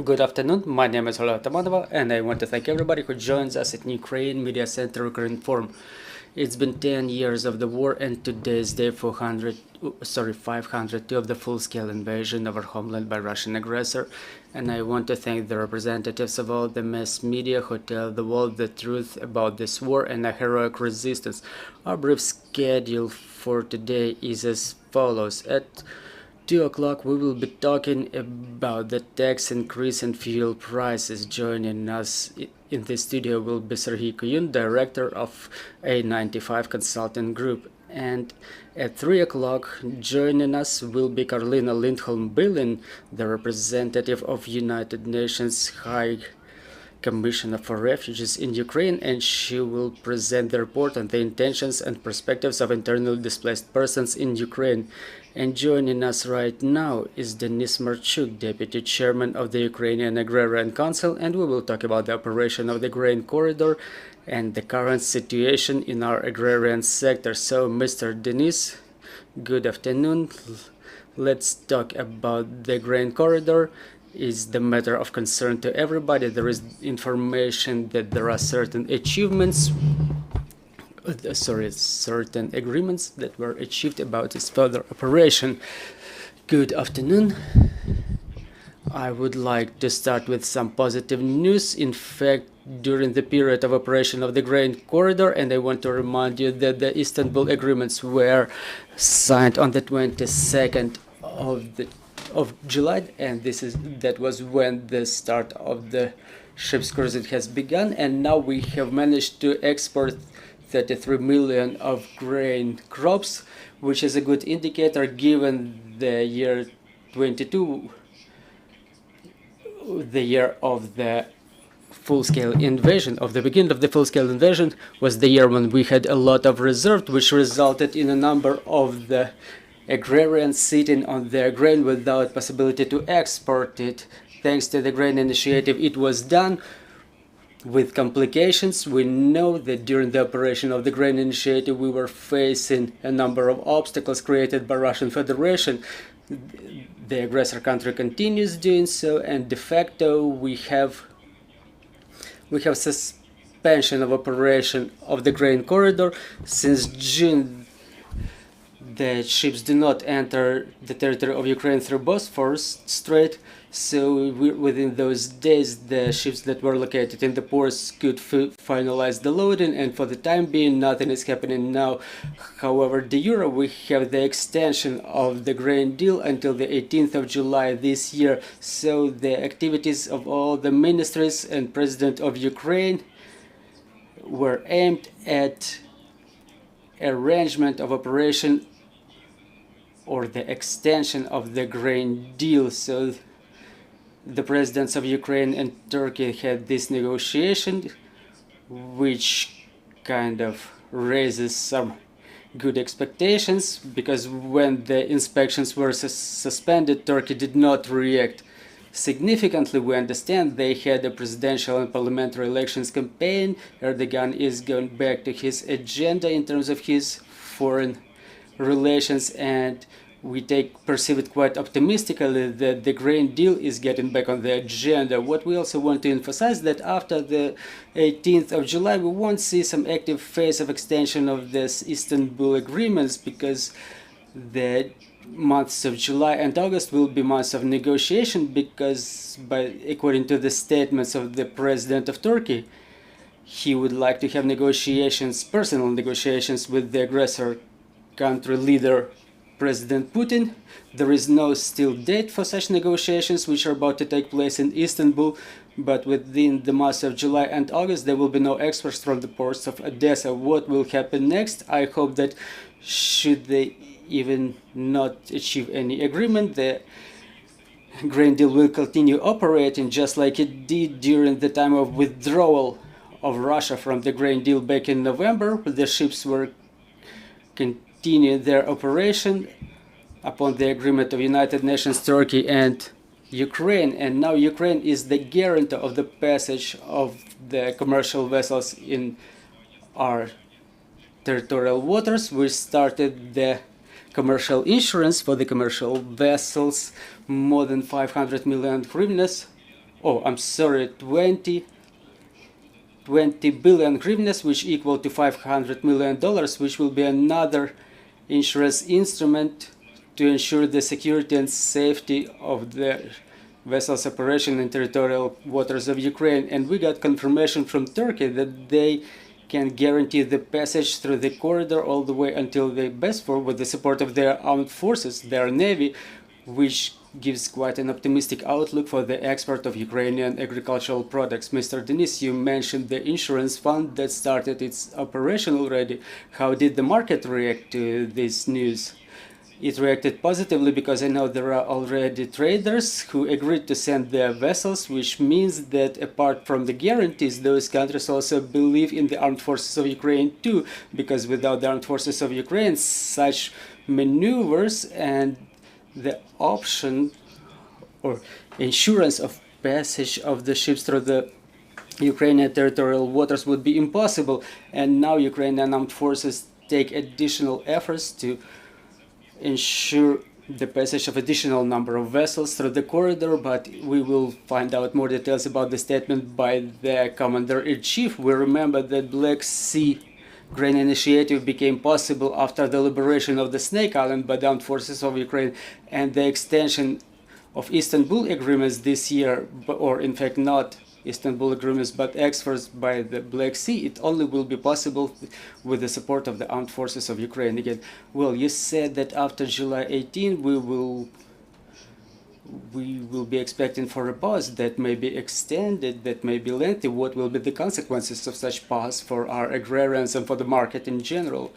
Good afternoon, my name is Ola Tamanova, and I want to thank everybody who joins us at Ukraine Media Center Ukrinform. It's been 10 years of the war, and today is day 502 of the full-scale invasion of our homeland by Russian aggressor. And I want to thank the representatives of all the mass media who tell the world the truth about this war and a heroic resistance. Our brief schedule for today is as follows. At 2 o'clock we will be talking about the tax increase and fuel prices. Joining us in the studio will be Serhiy Kuyun, director of A95 Consulting Group. And at 3 o'clock joining us will be Karolina Lindholm-Billin, the representative of United Nations High Commissioner for Refugees in Ukraine, and she will present the report on the intentions and perspectives of internally displaced persons in Ukraine. And joining us right now is Denis Marchuk, Deputy Chairman of the Ukrainian Agrarian Council, and we will talk about the operation of the grain corridor and the current situation in our agrarian sector. So, Mr. Denis, good afternoon. Let's talk about the grain corridor. Is the matter of concern to everybody. There is information that there are certain achievements, certain agreements that were achieved about its further operation. Good afternoon. I would like to start with some positive news. In fact, during the period of operation of the grain corridor, and I want to remind you that the Istanbul agreements were signed on the 22nd of July, and that was when the start of the ship's cruise has begun, and now we have managed to export 33 million of grain crops, which is a good indicator given the year 22, the year of the full-scale invasion, of the beginning of the full-scale invasion, was the year when we had a lot of reserve, which resulted in a number of the agrarians sitting on their grain without possibility to export it. Thanks to the grain initiative, it was done with complications. We know that during the operation of the grain initiative we were facing a number of obstacles created by Russian Federation. The aggressor country continues doing so, and de facto we have suspension of operation of the grain corridor. Since June, the ships do not enter the territory of Ukraine through Bosphorus Strait, so within those days the ships that were located in the ports could finalize the loading, and for the time being nothing is happening now. However, de jure we have the extension of the grain deal until the 18th of July this year, so the activities of all the ministries and President of Ukraine were aimed at arrangement of operation or the extension of the grain deal. So the presidents of Ukraine and Turkey had this negotiation, which kind of raises some good expectations, because when the inspections were suspended, Turkey did not react significantly. We understand they had a presidential and parliamentary elections campaign. Erdogan is going back to his agenda in terms of his foreign relations, and we perceive it quite optimistically that the grain deal is getting back on the agenda. What we also want to emphasize that after the 18th of July we won't see some active phase of extension of this Istanbul agreements, because the months of July and August will be months of negotiation, because according to the statements of the president of Turkey, he would like to have negotiations, personal negotiations with the aggressor country leader President Putin. There is no still date for such negotiations, which are about to take place in Istanbul, but within the months of July and August there will be no exports from the ports of Odessa. What will happen next? I hope that should they even not achieve any agreement, the grain deal will continue operating just like it did during the time of withdrawal of Russia from the grain deal back in November. The ships were continuing their operation upon the agreement of United Nations, Turkey and Ukraine, and now Ukraine is the guarantor of the passage of the commercial vessels in our territorial waters. We started the commercial insurance for the commercial vessels, more than 500 million hryvnias 20 billion hryvnias, which equal to $500 million, which will be another insurance instrument to ensure the security and safety of the vessel's operation in territorial waters of Ukraine. And we got confirmation from Turkey that they can guarantee the passage through the corridor all the way until the Bosphor with the support of their armed forces, their navy, which gives quite an optimistic outlook for the export of Ukrainian agricultural products. Mr. Denis, you mentioned the insurance fund that started its operation already. How did the market react to this news? It reacted positively because I know there are already traders who agreed to send their vessels, which means that apart from the guarantees, those countries also believe in the armed forces of Ukraine too, because without the armed forces of Ukraine, such maneuvers and the option or insurance of passage of the ships through the Ukrainian territorial waters would be impossible. And now Ukrainian armed forces take additional efforts to ensure the passage of additional number of vessels through the corridor, but we will find out more details about the statement by the Commander-in-Chief. We remember that Black Sea Grain Initiative became possible after the liberation of the Snake Island by the armed forces of Ukraine and the extension of Istanbul agreements this year, or in fact not Istanbul agreements but exports by the Black Sea. It only will be possible with the support of the armed forces of Ukraine. Again, well, you said that after July 18 we will be expecting for a pause that may be extended, that may be lengthy. What will be the consequences of such pause for our agrarians and for the market in general?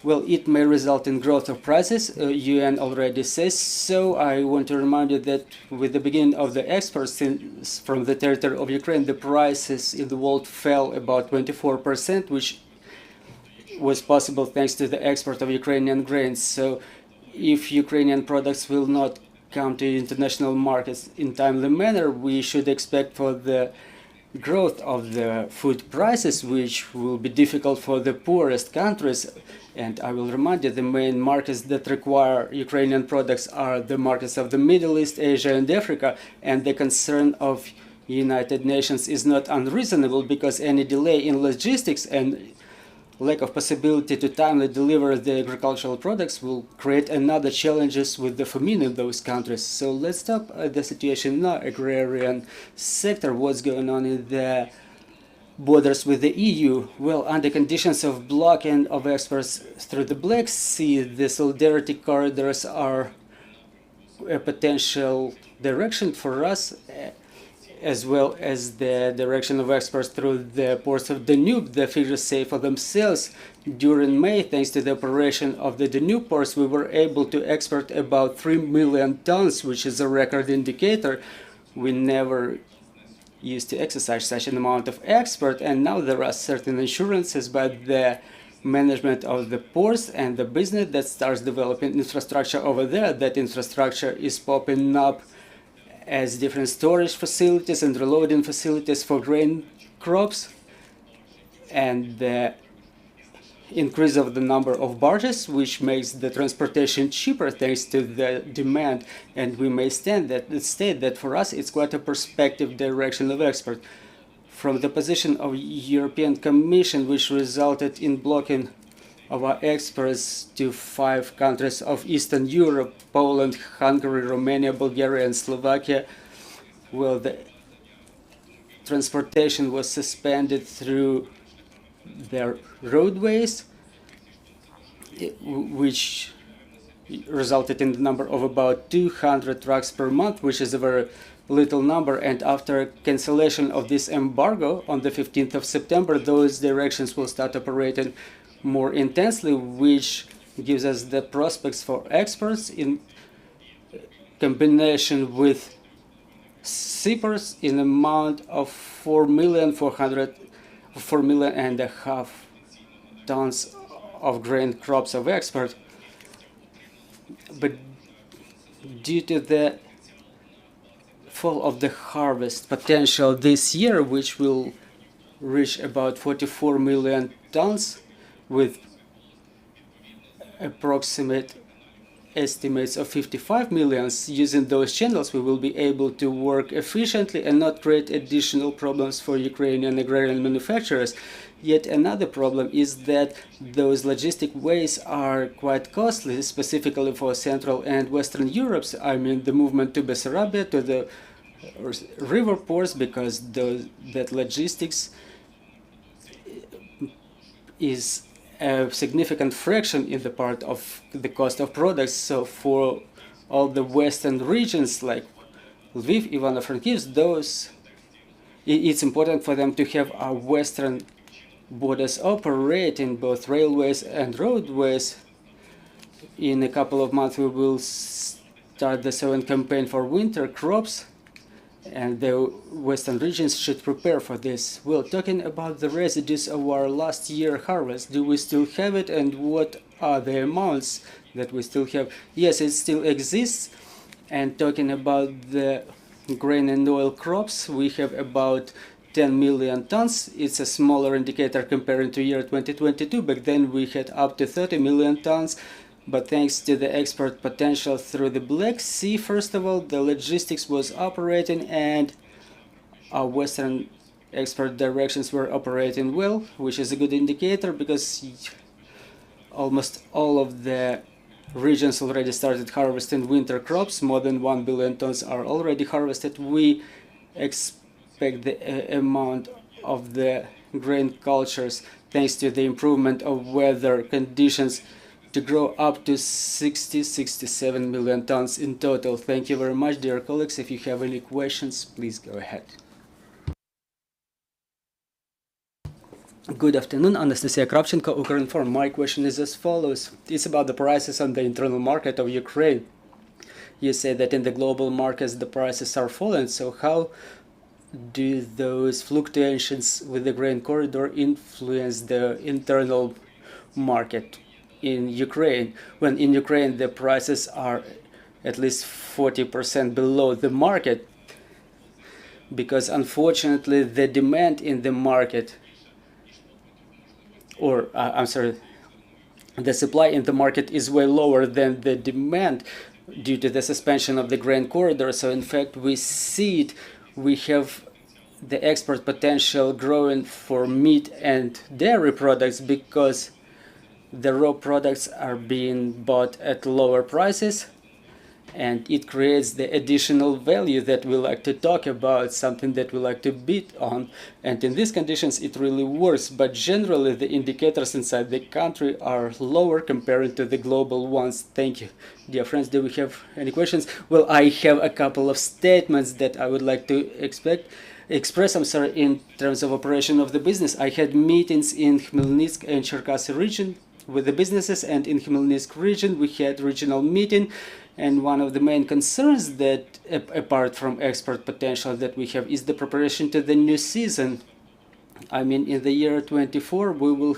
Well, it may result in growth of prices. UN already says so. I want to remind you that with the beginning of the exports from the territory of Ukraine, the prices in the world fell about 24%, which was possible thanks to the export of Ukrainian grains. So if Ukrainian products will not come to international markets in timely manner, we should expect for the growth of the food prices, which will be difficult for the poorest countries. And I will remind you, the main markets that require Ukrainian products are the markets of the Middle East, Asia, and Africa. And the concern of United Nations is not unreasonable, because any delay in logistics and lack of possibility to timely deliver the agricultural products will create another challenges with the famine in those countries. So let's talk about the situation in our agrarian sector, what's going on in the borders with the EU. Well, under conditions of blocking of exports through the Black Sea, the solidarity corridors are a potential direction for us, as well as the direction of exports through the ports of Danube. The figures say for themselves. During May, thanks to the operation of the Danube ports, we were able to export about 3 million tons, which is a record indicator. We never used to exercise such an amount of export, and now there are certain assurances by the management of the ports and the business that starts developing infrastructure over there. That infrastructure is popping up as different storage facilities and reloading facilities for grain crops, and the increase of the number of barges, which makes the transportation cheaper thanks to the demand. And we may state that for us it's quite a perspective direction of export. From the position of European Commission, which resulted in blocking of our exports to 5 countries of Eastern Europe, Poland, Hungary, Romania, Bulgaria, and Slovakia, well, the transportation was suspended through their roadways, which resulted in the number of about 200 trucks per month, which is a very little number. And after cancellation of this embargo on the 15th of September, those directions will start operating more intensely, which gives us the prospects for exports in combination with seaports in amount of 4 million and a half tons of grain crops of export. But due to the fall of the harvest potential this year, which will reach about 44 million tons, with approximate estimates of 55 million. Using those channels, we will be able to work efficiently and not create additional problems for Ukrainian agrarian manufacturers. Yet another problem is that those logistic ways are quite costly, specifically for Central and Western Europe. I mean, the movement to Bessarabia, to the river ports, because that logistics is a significant fraction in the part of the cost of products. So for all the western regions like Lviv, Ivano-Frankivsk, it's important for them to have our western borders operating, both railways and roadways. In a couple of months we will start the sowing campaign for winter crops, and the western regions should prepare for this. Well, talking about the residues of our last year harvest, do we still have it, and what are the amounts that we still have? Yes, it still exists. And talking about the grain and oil crops, we have about 10 million tons. It's a smaller indicator comparing to year 2022. Back then we had up to 30 million tons. But thanks to the export potential through the Black Sea, first of all, the logistics was operating and our western export directions were operating well, which is a good indicator because almost all of the regions already started harvesting winter crops. More than 1 billion tons are already harvested. We expect the amount of the grain cultures, thanks to the improvement of weather conditions, to grow up to 67 million tons in total. Thank you very much, dear colleagues. If you have any questions, please go ahead. Good afternoon, Anastasia Kravchenko, Ukrinform. My question is as follows. It's about the prices on the internal market of Ukraine. You say that in the global markets the prices are falling, so how do those fluctuations with the grain corridor influence the internal market in Ukraine, when in Ukraine the prices are at least 40% below the market? Because unfortunately the demand in the market, or the supply in the market is way lower than the demand due to the suspension of the grain corridor. So in fact we see it, we have the export potential growing for meat and dairy products because the raw products are being bought at lower prices, and it creates the additional value that we like to talk about, something that we like to bid on. And in these conditions it really works, but generally the indicators inside the country are lower compared to the global ones. Thank you. Dear friends, do we have any questions? Well, I have a couple of statements that I would like to express in terms of operation of the business. I had meetings in Khmelnytsk and Cherkasy region with the businesses, and in Khmelnytsk region we had regional meeting, and one of the main concerns that apart from export potential that we have is the preparation to the new season. I mean, in the year 24 we will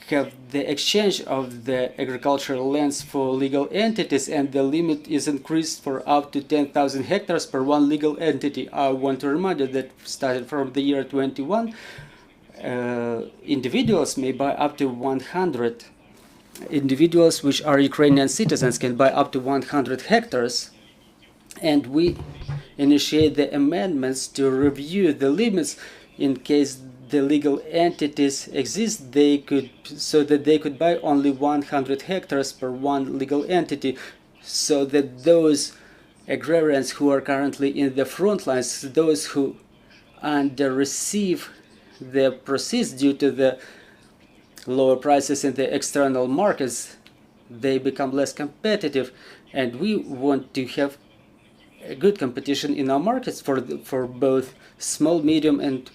have the exchange of the agricultural lands for legal entities, and the limit is increased for up to 10,000 hectares per one legal entity. I want to remind you that starting from the year 21, individuals may buy up to 100. Individuals which are Ukrainian citizens can buy up to 100 hectares, and we initiate the amendments to review the limits in case the legal entities exist, so that they could buy only 100 hectares per one legal entity, so that those agrarians who are currently in the front lines, those who receive the proceeds due to the lower prices in the external markets, they become less competitive, and we want to have a good competition in our markets for both small, medium and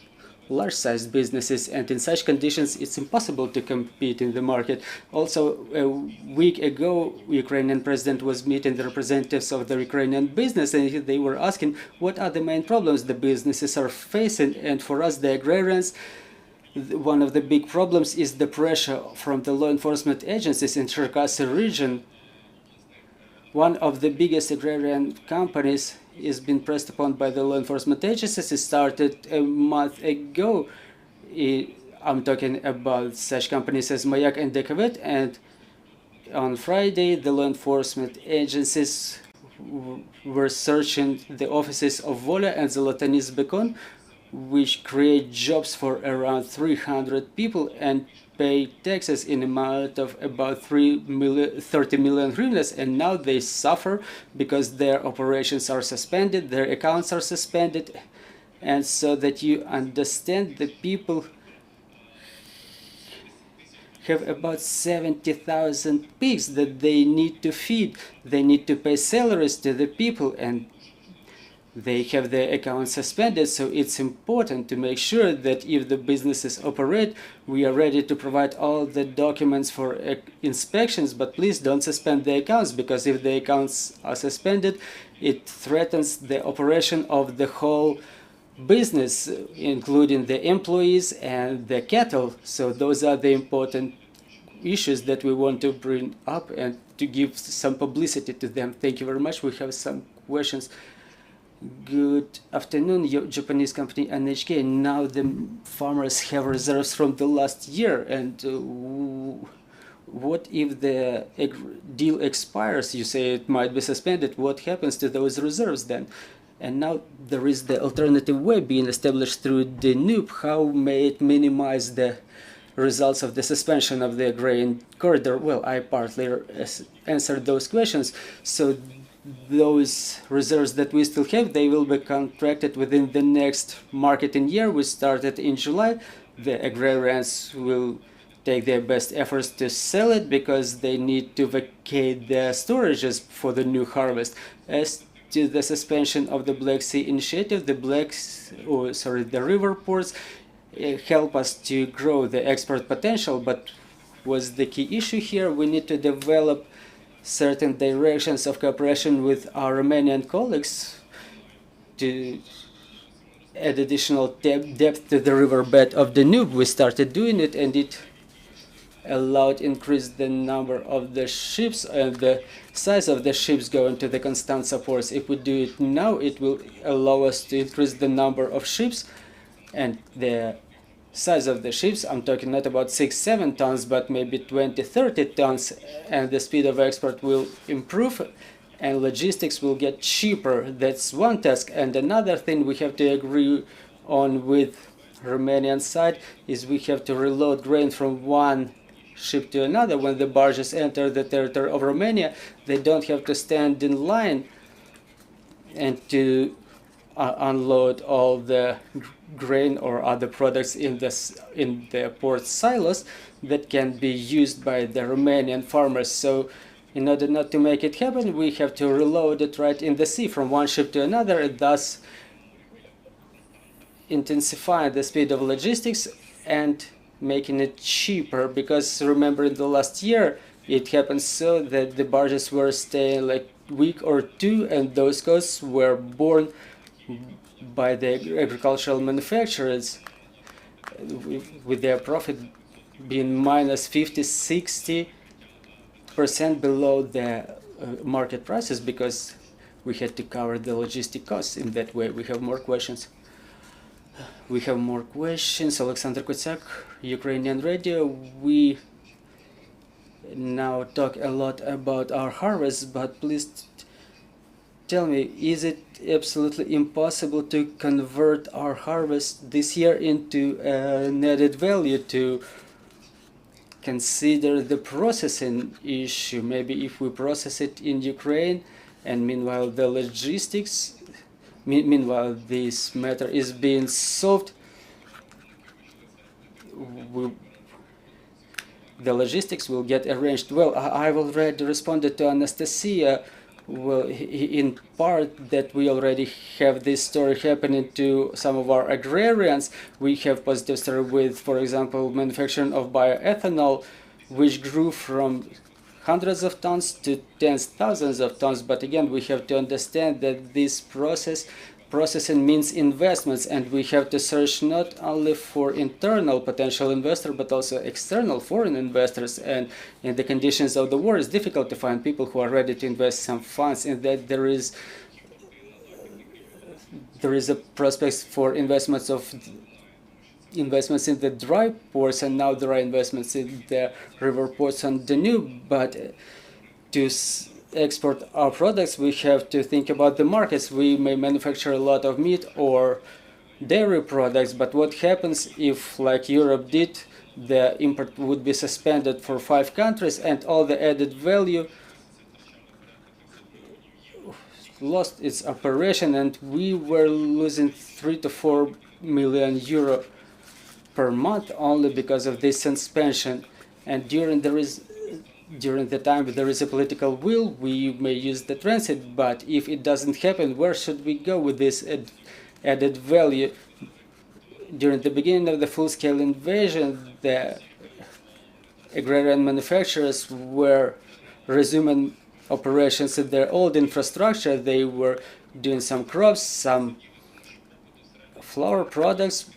large-sized businesses, and in such conditions it's impossible to compete in the market. Also, a week ago Ukrainian president was meeting the representatives of the Ukrainian business, and they were asking what are the main problems the businesses are facing. And for us, the agrarians, one of the big problems is the pressure from the law enforcement agencies in Cherkasy region. One of the biggest agrarian companies is being pressed upon by the law enforcement agencies. It started a month ago. I'm talking about such companies as Marchuk and Dekavet, and On Friday, the law enforcement agencies were searching the offices of Voля and Zolotanis Bekon, which create jobs for around 300 people and pay taxes in amount of about 30 million hryvnias, and now they suffer because their operations are suspended, their accounts are suspended, and so that you understand, the people have about 70,000 pigs that they need to feed. They need to pay salaries to the people, and they have their accounts suspended. So it's important to make sure that if the businesses operate, we are ready to provide all the documents for inspections, but please don't suspend the accounts, because if the accounts are suspended, it threatens the operation of the whole business, including the employees and the cattle. So those are the important issues that we want to bring up and to give some publicity to them. Thank you very much. We have some questions. Good afternoon, your Japanese company NHK. Now the farmers have reserves from the last year, and what if the deal expires? You say it might be suspended. What happens to those reserves then? And now there is the alternative way being established through the NUP. How may it minimize the results of the suspension of the Agrarian corridor? Well, I partly answered those questions. So those reserves that we still have, they will be contracted within the next marketing year. We started in July. The agrarians will take their best efforts to sell it because they need to vacate their storages for the new harvest. As to the suspension of the Black Sea initiative, the river ports help us to grow the export potential, but what's the key issue here? We need to develop certain directions of cooperation with our Romanian colleagues to add additional depth to the riverbed of the Danube. We started doing it, and it allowed increase the number of the ships and the size of the ships going to the Constanța ports. If we do it now, it will allow us to increase the number of ships and the size of the ships. I'm talking not about 6-7 tons, but maybe 20-30 tons, and the speed of export will improve and logistics will get cheaper. That's one task. And another thing we have to agree on with Romanian side is we have to reload grain from one ship to another. When the barges enter the territory of Romania, they don't have to stand in line and to unload all the grain or other products in the port silos that can be used by the Romanian farmers. So in order not to make it happen, we have to reload it right in the sea from one ship to another, and thus intensify the speed of logistics and making it cheaper. Because remember, in the last year it happened so that the barges were staying like a week or two, and those costs were borne by the agricultural manufacturers, with their profit being minus 50-60% below the market prices, because we had to cover the logistic costs in that way. We have more questions. Alexander Kutsak, Ukrainian Radio. We now talk a lot about our harvest, but please tell me, is it absolutely impossible to convert our harvest this year into an added value, to consider the processing issue? Maybe if we process it in Ukraine, and meanwhile the logistics, meanwhile this matter is being solved, the logistics will get arranged. Well, I've already responded to Anastasia. Well, in part, that we already have this story happening to some of our agrarians. We have positive story with, for example, manufacturing of bioethanol, which grew from hundreds of tons to tens thousands of tons. But again, we have to understand that this processing means investments, and we have to search not only for internal potential investor, but also external foreign investors. And in the conditions of the war, it's difficult to find people who are ready to invest some funds, and that there is a prospect for investments of investments in the dry ports, and now there are investments in the river ports on Danube. But to export our products, we have to think about the markets. We may manufacture a lot of meat or dairy products, but what happens if, like Europe did, the import would be suspended for 5 countries and all the added value lost its operation, and we were losing 3 to 4 million euro per month only because of this suspension. And during the time there is a political will, we may use the transit, but if it doesn't happen, where should we go with this added value? During the beginning of the full-scale invasion, the agrarian manufacturers were resuming operations in their old infrastructure. They were doing some crops, some flour products,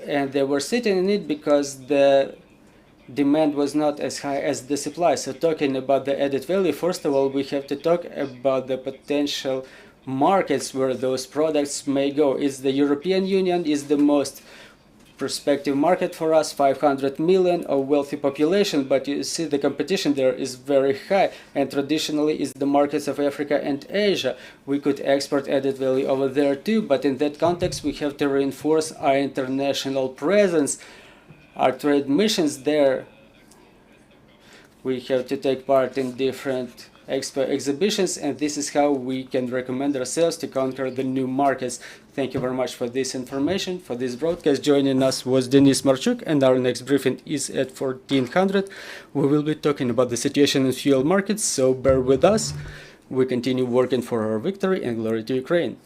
and they were sitting in it because the demand was not as high as the supply. So talking about the added value, first of all, we have to talk about the potential markets where those products may go. Is the European Union is the most prospective market for us, 500 million of wealthy population, but you see the competition there is very high, and traditionally is the markets of Africa and Asia. We could export added value over there too, but in that context we have to reinforce our international presence, our trade missions there. We have to take part in different expo exhibitions, and this is how we can recommend ourselves to conquer the new markets. Thank you very much for this information, for this broadcast. Joining us was Denis Marchuk, and our next briefing is at 1400. We will be talking about the situation in fuel markets, so bear with us. We continue working for our victory, and glory to Ukraine.